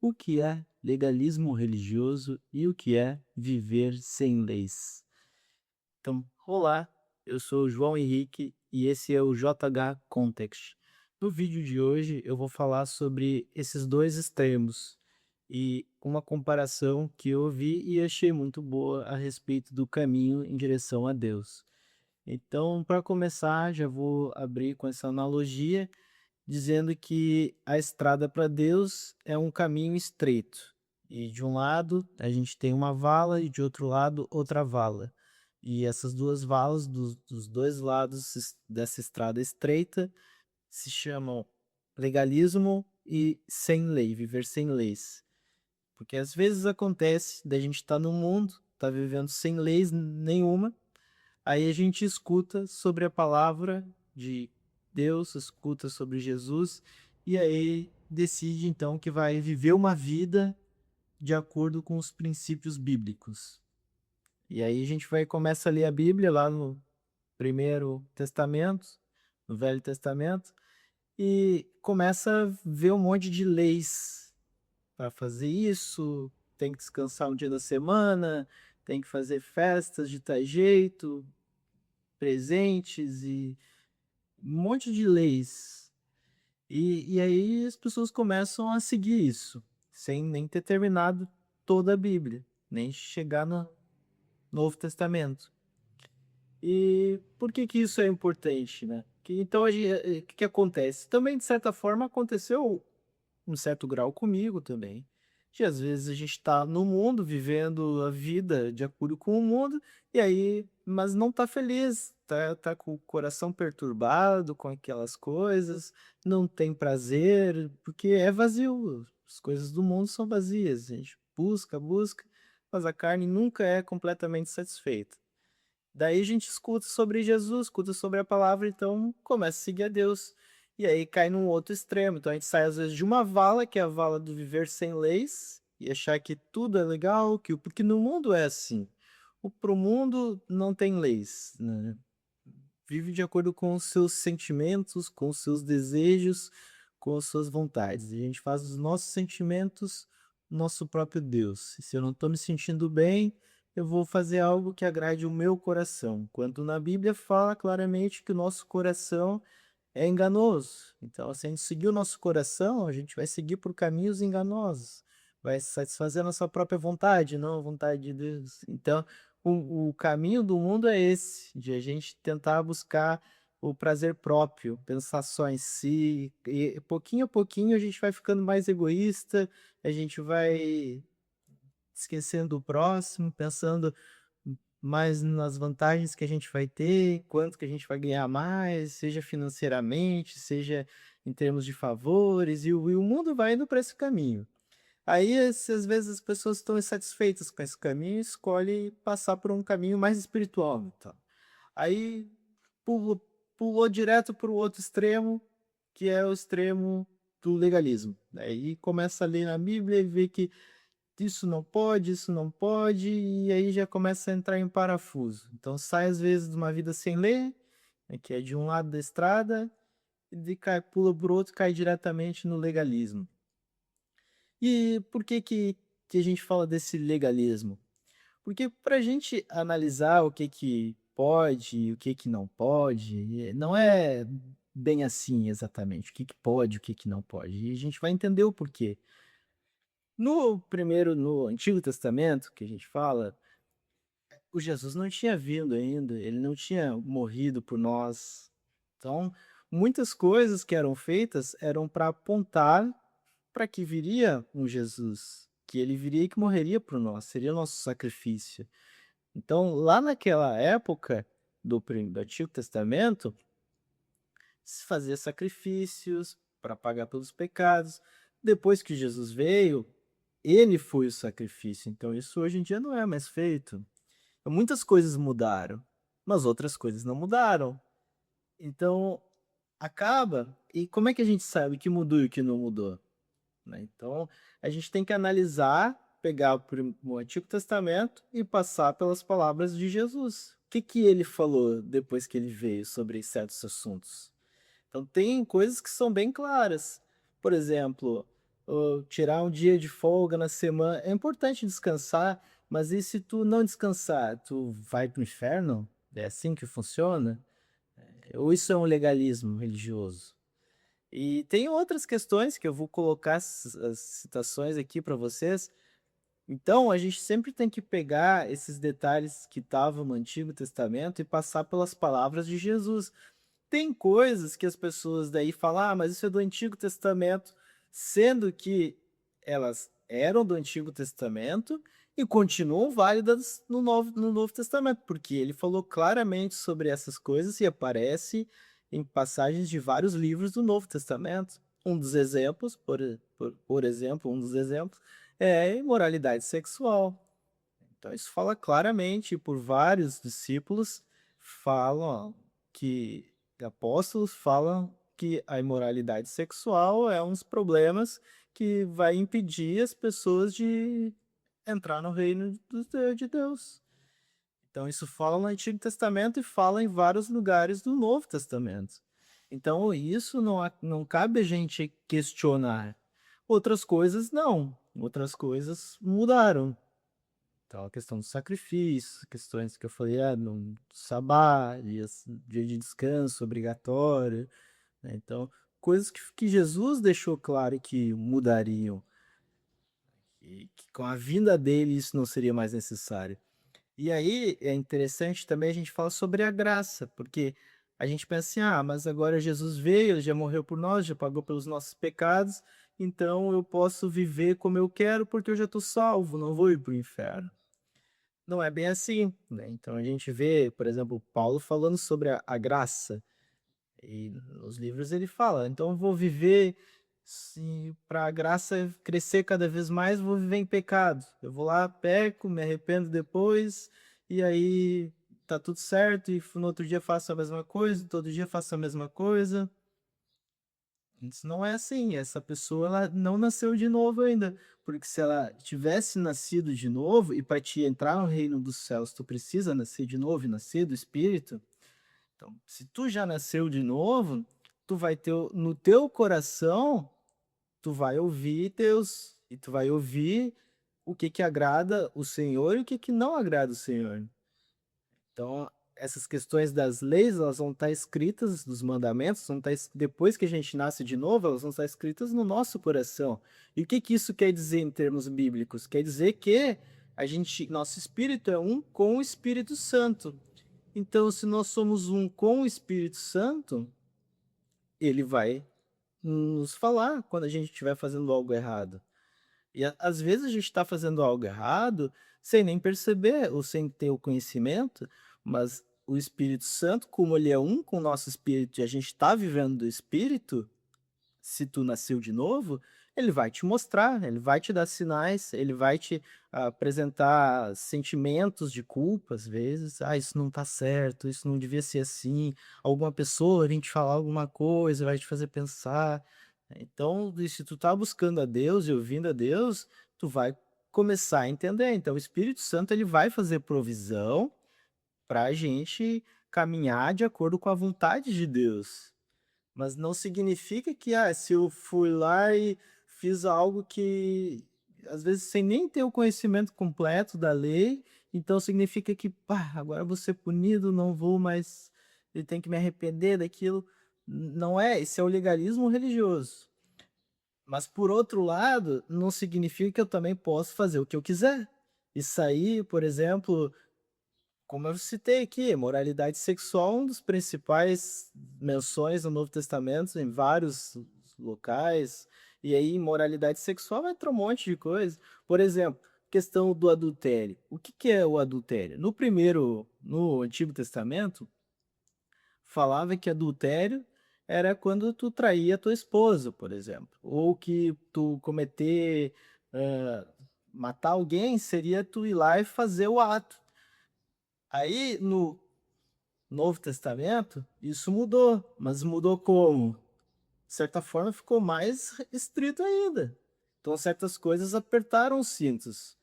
O que é legalismo religioso e o que é viver sem leis? Então, olá, eu sou o João Henrique e esse é o JH Context. No vídeo de hoje eu vou falar sobre esses dois extremos e uma comparação que eu vi e achei muito boa a respeito do caminho em direção a Deus. Então, para começar, já vou abrir com essa analogia dizendo que a estrada para Deus é um caminho estreito. E de um lado a gente tem uma vala e de outro lado outra vala. E essas duas valas dos dois lados dessa estrada estreita se chamam legalismo e sem lei, viver sem leis. Porque às vezes acontece da gente estar no mundo, estar vivendo sem leis nenhuma, aí a gente escuta sobre a palavra de Deus, escuta sobre Jesus, e aí decide então que vai viver uma vida de acordo com os princípios bíblicos. E aí a gente vai começa a ler a Bíblia lá no Primeiro Testamento, no Velho Testamento, e começa a ver um monte de leis para fazer isso, tem que descansar um dia da semana, tem que fazer festas de tal jeito, presentes e um monte de leis. E aí as pessoas começam a seguir isso, sem nem ter terminado toda a Bíblia, nem chegar no Novo Testamento. E por que que isso é importante, né? Que então o que que acontece? Também, de certa forma, aconteceu um certo grau comigo também. De às vezes a gente está no mundo, vivendo a vida de acordo com o mundo, e aí, mas não está feliz, tá com o coração perturbado com aquelas coisas, não tem prazer, porque é vazio. As coisas do mundo são vazias. A gente busca, busca, mas a carne nunca é completamente satisfeita. Daí a gente escuta sobre Jesus, escuta sobre a palavra, então começa a seguir a Deus. E aí cai num outro extremo. Então a gente sai às vezes de uma vala, que é a vala do viver sem leis, e achar que tudo é legal, porque no mundo é assim. Pro mundo não tem leis, né? Vive de acordo com os seus sentimentos, com os seus desejos, com as suas vontades. E a gente faz os nossos sentimentos nosso próprio Deus. E se eu não estou me sentindo bem, eu vou fazer algo que agrade o meu coração. Quando na Bíblia fala claramente que o nosso coração é enganoso. Então, se a gente seguir o nosso coração, a gente vai seguir por caminhos enganosos. Vai satisfazer a nossa própria vontade, não a vontade de Deus. Então, o caminho do mundo é esse, de a gente tentar buscar o prazer próprio, pensar só em si, e pouquinho a pouquinho a gente vai ficando mais egoísta, a gente vai esquecendo o próximo, pensando mais nas vantagens que a gente vai ter, quanto que a gente vai ganhar mais, seja financeiramente, seja em termos de favores, e o mundo vai indo para esse caminho. Aí, às vezes, as pessoas estão insatisfeitas com esse caminho e escolhem passar por um caminho mais espiritual. Então. Aí pulou, pulou direto para o outro extremo, que é o extremo do legalismo. Aí começa a ler na Bíblia e vê que isso não pode, e aí já começa a entrar em parafuso. Então sai às vezes de uma vida sem ler, né, que é de um lado da estrada, e pula para o outro, cai diretamente no legalismo. E por que a gente fala desse legalismo? Porque para a gente analisar o que pode e o que não pode, não é bem assim exatamente, o que pode e o que não pode. E a gente vai entender o porquê. No Antigo Testamento, que a gente fala, o Jesus não tinha vindo ainda, ele não tinha morrido por nós. Então, muitas coisas que eram feitas eram para apontar para que viria um Jesus, que ele viria e que morreria por nós, seria o nosso sacrifício. Então, lá naquela época do Antigo Testamento, se fazia sacrifícios para pagar pelos pecados. Depois que Jesus veio, ele foi o sacrifício. Então, isso hoje em dia não é mais feito. Então, muitas coisas mudaram, mas outras coisas não mudaram. Então, acaba. E como é que a gente sabe o que mudou e o que não mudou? Né? Então, a gente tem que analisar, pegar o Antigo Testamento e passar pelas palavras de Jesus. O que que ele falou depois que ele veio sobre certos assuntos? Então, tem coisas que são bem claras. Por exemplo, ou tirar um dia de folga na semana. É importante descansar, mas e se tu não descansar, tu vai para o inferno? É assim que funciona? Ou isso é um legalismo religioso? E tem outras questões que eu vou colocar as citações aqui para vocês. Então, a gente sempre tem que pegar esses detalhes que estavam no Antigo Testamento e passar pelas palavras de Jesus. Tem coisas que as pessoas daí falam, ah, mas isso é do Antigo Testamento, sendo que elas eram do Antigo Testamento e continuam válidas no Novo Testamento, porque ele falou claramente sobre essas coisas e aparece em passagens de vários livros do Novo Testamento. Um dos exemplos, por exemplo, um dos exemplos é a imoralidade sexual. Então, isso fala claramente, por vários discípulos falam que apóstolos falam que a imoralidade sexual é um dos problemas que vai impedir as pessoas de entrar no reino de Deus. Então, isso fala no Antigo Testamento e fala em vários lugares do Novo Testamento. Então, isso não cabe a gente questionar. Outras coisas, não. Outras coisas mudaram. Então, a questão do sacrifício, questões que eu falei, no sabá, dia de descanso obrigatório, né? Então, coisas que Jesus deixou claro que mudariam, e que com a vinda dele isso não seria mais necessário. E aí é interessante também a gente falar sobre a graça, porque a gente pensa assim, ah, mas agora Jesus veio, ele já morreu por nós, já pagou pelos nossos pecados, então eu posso viver como eu quero porque eu já estou salvo, não vou ir para o inferno. Não é bem assim, né? Então a gente vê, por exemplo, Paulo falando sobre a graça. E nos livros ele fala, então eu vou viver, se para a graça crescer cada vez mais, vou viver em pecado. Eu vou lá, peco, me arrependo depois, e aí tá tudo certo, e no outro dia faço a mesma coisa, todo dia faço a mesma coisa. Isso não é assim, essa pessoa ela não nasceu de novo ainda, porque se ela tivesse nascido de novo, e para te entrar no reino dos céus, tu precisa nascer de novo e nascer do Espírito. Então, se tu já nasceu de novo, tu vai ter no teu coração, tu vai ouvir Deus e tu vai ouvir o que que agrada o Senhor e o que que não agrada o Senhor. Então, essas questões das leis, elas vão estar escritas, dos mandamentos, vão estar, depois que a gente nasce de novo, elas vão estar escritas no nosso coração. E o que que isso quer dizer em termos bíblicos? Quer dizer que nosso espírito é um com o Espírito Santo. Então, se nós somos um com o Espírito Santo, ele vai nos falar quando a gente estiver fazendo algo errado. E às vezes a gente está fazendo algo errado sem nem perceber ou sem ter o conhecimento, mas o Espírito Santo, como ele é um com o nosso espírito e a gente está vivendo do espírito, se tu nasceu de novo, ele vai te mostrar, ele vai te dar sinais, ele vai te apresentar sentimentos de culpa, às vezes. Ah, isso não tá certo, isso não devia ser assim. Alguma pessoa vem te falar alguma coisa, vai te fazer pensar. Então, e se tu tá buscando a Deus e ouvindo a Deus, tu vai começar a entender. Então, o Espírito Santo ele vai fazer provisão para a gente caminhar de acordo com a vontade de Deus. Mas não significa que, se eu fui lá e fiz algo que, às vezes, sem nem ter o conhecimento completo da lei, então significa que, pá, agora eu vou ser punido, não vou mais, eu tenho que me arrepender daquilo. Não é, esse é o legalismo religioso. Mas, por outro lado, não significa que eu também posso fazer o que eu quiser. E sair, por exemplo, como eu citei aqui, moralidade sexual é um dos principais menções no Novo Testamento em vários locais. E aí, moralidade sexual entra um monte de coisa. Por exemplo, questão do adultério. O que que é o adultério? No Antigo Testamento, falava que adultério era quando tu traía tua esposa, por exemplo. Ou que tu matar alguém seria tu ir lá e fazer o ato. Aí, no Novo Testamento, isso mudou, mas mudou como? De certa forma, ficou mais estrito ainda. Então, certas coisas apertaram os cintos.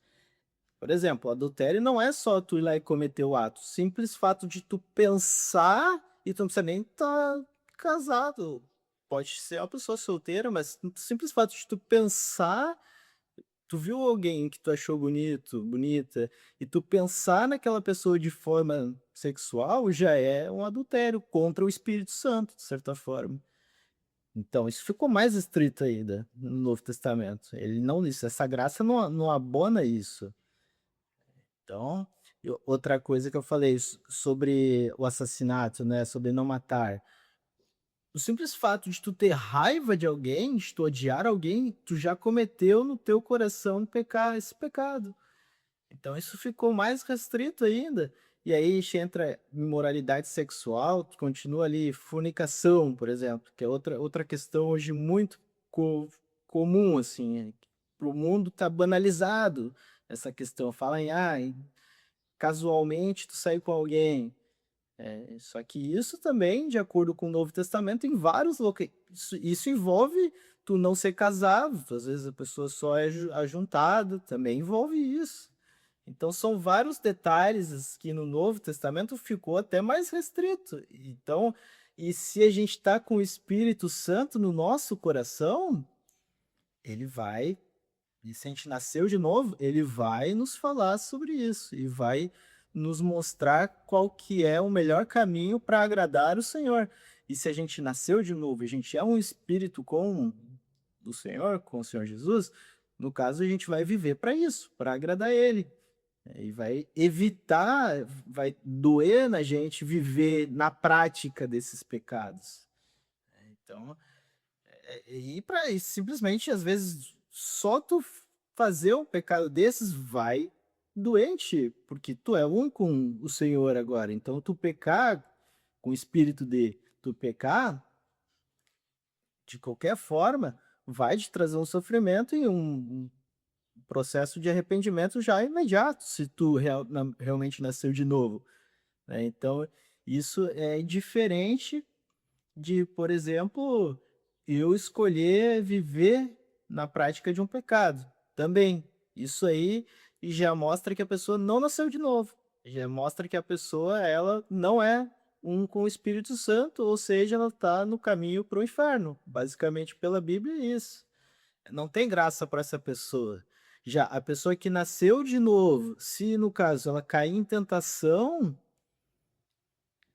Por exemplo, o adultério não é só tu ir lá e cometer o ato. Simples fato de tu pensar e tu não precisa nem estar casado. pode ser uma pessoa solteira, mas o simples fato de tu pensar, tu viu alguém que tu achou bonito, bonita, e tu pensar naquela pessoa de forma sexual, já é um adultério contra o Espírito Santo, de certa forma. Então isso ficou mais estrito ainda no Novo Testamento. Ele não, isso, essa graça não abona isso. Então, outra coisa que eu falei sobre o assassinato, né, sobre não matar. O simples fato de tu ter raiva de alguém, de tu odiar alguém, tu já cometeu no teu coração pecar esse pecado. Então isso ficou mais restrito ainda. E aí entra imoralidade sexual, tu continua ali fornicação, por exemplo, que é outra questão hoje muito co comum, assim, para o mundo tá banalizado essa questão. Fala em, casualmente tu saiu com alguém. Só que isso também, de acordo com o Novo Testamento, em vários locais, isso envolve tu não ser casado, às vezes a pessoa só é ajuntada, também envolve isso. Então são vários detalhes que no Novo Testamento ficou até mais restrito. Então, e se a gente está com o Espírito Santo no nosso coração, ele vai, e se a gente nasceu de novo, ele vai nos falar sobre isso e vai nos mostrar qual que é o melhor caminho para agradar o Senhor. E se a gente nasceu de novo, a gente é um espírito com o Senhor, com o Senhor Jesus, no caso a gente vai viver para isso, para agradar Ele. E vai evitar, vai doer na gente viver na prática desses pecados. Então, e para simplesmente, às vezes, só tu fazer um pecado desses vai doente, porque tu é um com o Senhor agora. Então, tu pecar com o espírito de tu pecar, de qualquer forma, vai te trazer um sofrimento e um processo de arrependimento já imediato, se tu realmente nasceu de novo, né? Então, isso é diferente de, por exemplo, eu escolher viver na prática de um pecado. Também, isso aí já mostra que a pessoa não nasceu de novo. Já mostra que a pessoa, ela não é um com o Espírito Santo, ou seja, ela está no caminho para o inferno. Basicamente, pela Bíblia, é isso. Não tem graça para essa pessoa. Já a pessoa que nasceu de novo, se no caso ela cair em tentação,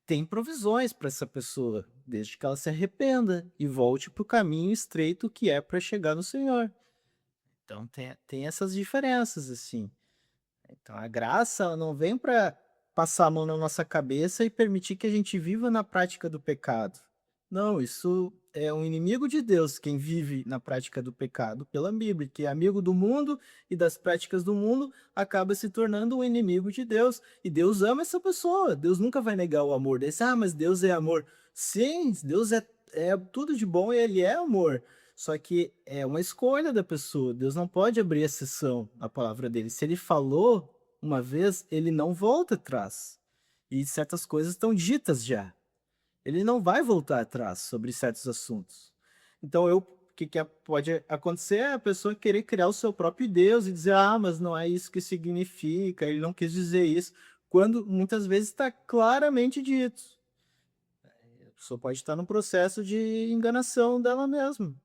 tem provisões para essa pessoa, desde que ela se arrependa e volte para o caminho estreito que é para chegar no Senhor. Então tem essas diferenças assim. Então a graça ela não vem para passar a mão na nossa cabeça e permitir que a gente viva na prática do pecado. Não, isso é um inimigo de Deus, quem vive na prática do pecado, pela Bíblia, que é amigo do mundo e das práticas do mundo, acaba se tornando um inimigo de Deus. E Deus ama essa pessoa. Deus nunca vai negar o amor desse. Ah, mas Deus é amor. Sim, Deus é tudo de bom e ele é amor. Só que é uma escolha da pessoa. Deus não pode abrir exceção à palavra dele. Se ele falou uma vez, ele não volta atrás. E certas coisas estão ditas já. Ele não vai voltar atrás sobre certos assuntos. Então, o que, pode acontecer é a pessoa querer criar o seu próprio Deus e dizer, mas não é isso que significa, ele não quis dizer isso, quando muitas vezes está claramente dito. A pessoa pode estar num processo de enganação dela mesma,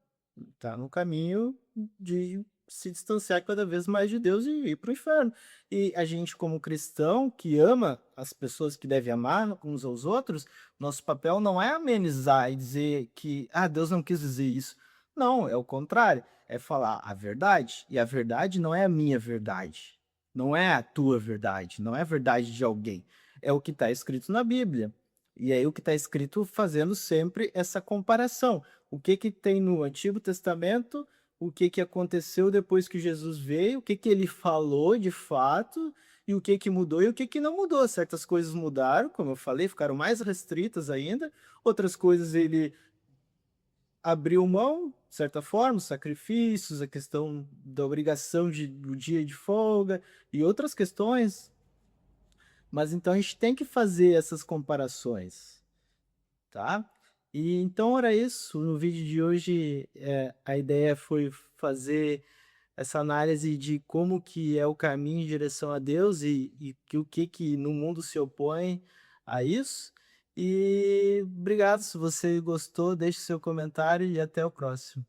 está no caminho de se distanciar cada vez mais de Deus e ir para o inferno. E a gente, como cristão, que ama as pessoas que deve amar uns aos outros, nosso papel não é amenizar e dizer que, Deus não quis dizer isso. Não, é o contrário, é falar a verdade, e a verdade não é a minha verdade, não é a tua verdade, não é a verdade de alguém, é o que está escrito na Bíblia. E aí o que está escrito fazendo sempre essa comparação. O que que tem no Antigo Testamento, o que que aconteceu depois que Jesus veio, o que que ele falou de fato, e o que que mudou e o que que não mudou. Certas coisas mudaram, como eu falei, ficaram mais restritas ainda, outras coisas ele abriu mão, de certa forma, os sacrifícios, a questão da obrigação do dia de folga e outras questões. Mas então a gente tem que fazer essas comparações, tá? E então era isso. No vídeo de hoje, a ideia foi fazer essa análise de como que é o caminho em direção a Deus e que o que que no mundo se opõe a isso. E obrigado, se você gostou, deixe seu comentário e até o próximo.